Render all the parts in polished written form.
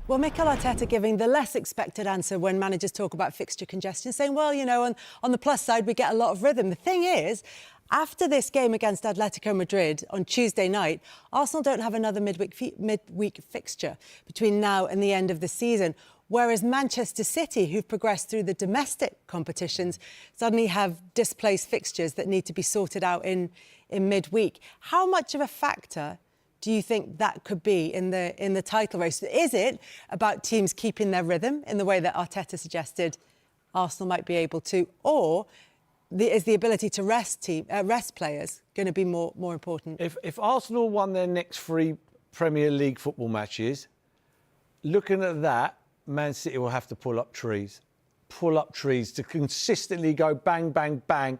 Well, Mikel Arteta giving the less expected answer when managers talk about fixture congestion, saying, well, you know, on the plus side, we get a lot of rhythm. The thing is, after this game against Atletico Madrid on Tuesday night, Arsenal don't have another midweek fixture between now and the end of the season, whereas Manchester City, who've progressed through the domestic competitions, suddenly have displaced fixtures that need to be sorted out in midweek. How much of a factor do you think that could be in the title race? Is it about teams keeping their rhythm in the way that Arteta suggested Arsenal might be able to, or is the ability to rest players going to be more important? If Arsenal won their next 3 Premier League football matches, looking at that, Man City will have to pull up trees to consistently go bang, bang, bang,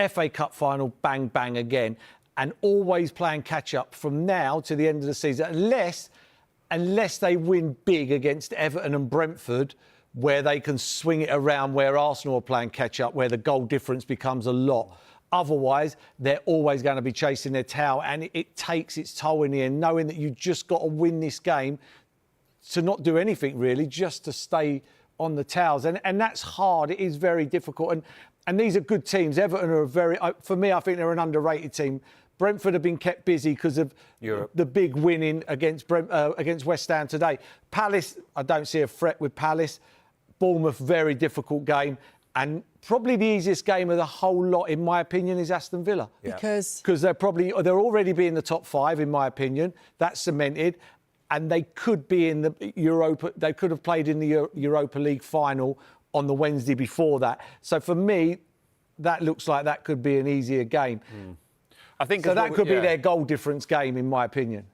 FA Cup final, bang, bang again, and always playing catch-up from now to the end of the season, unless they win big against Everton and Brentford, where they can swing it around, where Arsenal are playing catch-up, where the goal difference becomes a lot. Otherwise, they're always going to be chasing their tail, and it takes its toll in the end, knowing that you've just got to win this game to not do anything, really, just to stay on the towels. And that's hard. It is very difficult. And these are good teams. Everton are for me, I think they're an underrated team. Brentford have been kept busy because of the big winning against West Ham today. Palace, I don't see a threat with Palace. Bournemouth, very difficult game. And probably the easiest game of the whole lot, in my opinion, is Aston Villa. Yeah. Because they're already be in the top 5, in my opinion. That's cemented. And they could be in the Europa. They could have played in the Europa League final on the Wednesday before that. So for me, that looks like that could be an easier game. I think so. That could be their goal difference game, in my opinion.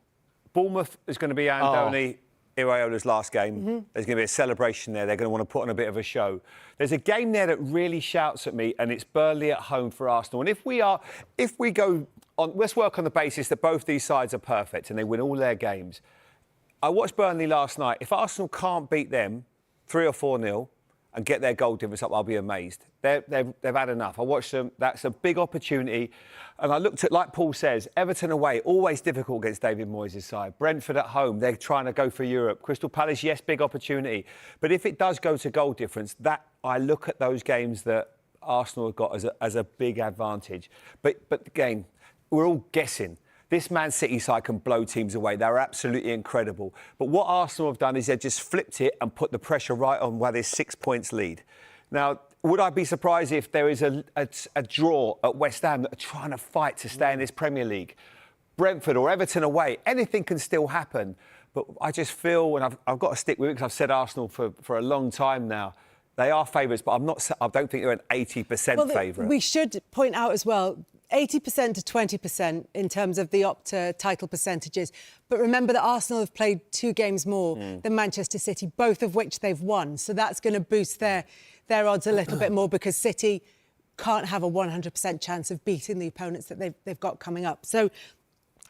Bournemouth is going to be Andoni Iraola's last game. There's going to be a celebration there. They're going to want to put on a bit of a show. There's a game there that really shouts at me, and it's Burnley at home for Arsenal. And if we go on, let's work on the basis that both these sides are perfect and they win all their games. I watched Burnley last night. If Arsenal can't beat them 3 or 4-0 and get their goal difference up, I'll be amazed. They've had enough. I watched them. That's a big opportunity. And I looked at, like Paul says, Everton away, always difficult against David Moyes' side. Brentford at home, they're trying to go for Europe. Crystal Palace, yes, big opportunity. But if it does go to goal difference, that I look at those games that Arsenal have got as a big advantage. But again, we're all guessing. This Man City side can blow teams away. They're absolutely incredible. But what Arsenal have done is they've just flipped it and put the pressure right on where there's 6 points lead. Now, would I be surprised if there is a draw at West Ham that are trying to fight to stay in this Premier League? Brentford or Everton away, anything can still happen. But I just feel, and I've got to stick with it because I've said Arsenal for a long time now, they are favourites, but I don't think they're an 80% favourite. We should point out as well, 80% to 20% in terms of the Opta title percentages. But remember that Arsenal have played 2 games more than Manchester City, both of which they've won. So that's going to boost their odds a little bit more because City can't have a 100% chance of beating the opponents that they've got coming up. So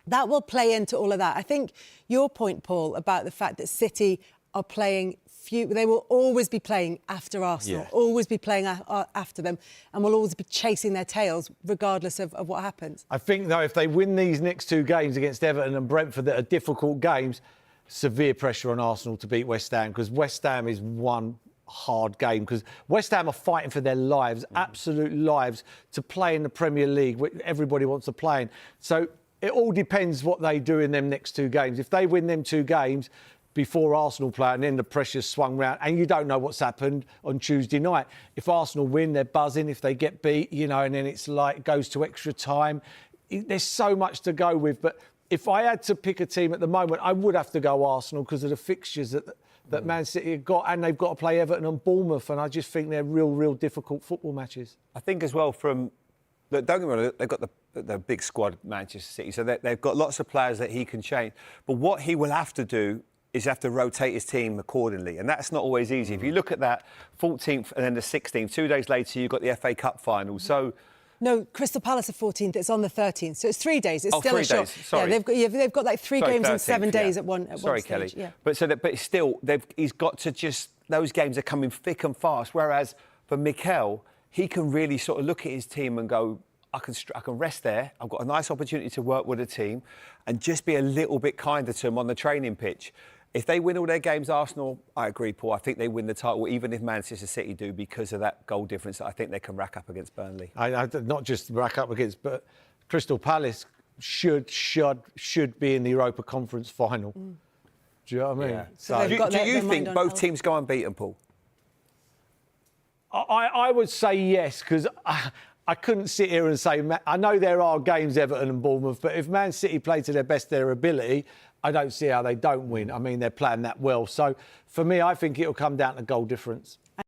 that will play into all of that. I think your point, Paul, about the fact that City are playing they will always be playing after Arsenal, always be playing after them, and will always be chasing their tails regardless of what happens. I think, though, if they win these next 2 games against Everton and Brentford that are difficult games, severe pressure on Arsenal to beat West Ham, because West Ham is one hard game, because West Ham are fighting for their lives, absolute lives, to play in the Premier League, which everybody wants to play in. So it all depends what they do in them next 2 games. If they win them 2 games before Arsenal play, and then the pressure's swung round, and you don't know what's happened on Tuesday night. If Arsenal win, they're buzzing. If they get beat, you know, and then it's like it goes to extra time. There's so much to go with. But if I had to pick a team at the moment, I would have to go Arsenal because of the fixtures that Man City have got, and they've got to play Everton and Bournemouth, and I just think they're real difficult football matches. I think as well don't get me wrong, they've got the big squad, Manchester City, so they've got lots of players that he can change. But what he will have to do is have to rotate his team accordingly, and that's not always easy. If you look at that 14th and then the 16th, 2 days later, you've got the FA Cup final. So no, Crystal Palace are 14th. It's on the 13th, so it's 3 days. It's still 3 a short. days. Sorry. Yeah, they've got like 3 games 13th, in 7 days at one. Sorry, Kelly. Yeah. But still, he's got to just. Those games are coming thick and fast. Whereas for Mikel, he can really sort of look at his team and go, I can rest there. I've got a nice opportunity to work with a team, and just be a little bit kinder to them on the training pitch. If they win all their games, Arsenal, I agree, Paul. I think they win the title, even if Manchester City do, because of that goal difference that I think they can rack up against Burnley. Not just rack up against, but Crystal Palace should be in the Europa Conference final. Do you know what I mean? Yeah. So Do you think both teams go unbeaten, Paul? I would say yes, because I couldn't sit here and say, I know there are games, Everton and Bournemouth, but if Man City play to their best of their ability, I don't see how they don't win. I mean, they're playing that well. So for me, I think it'll come down to goal difference.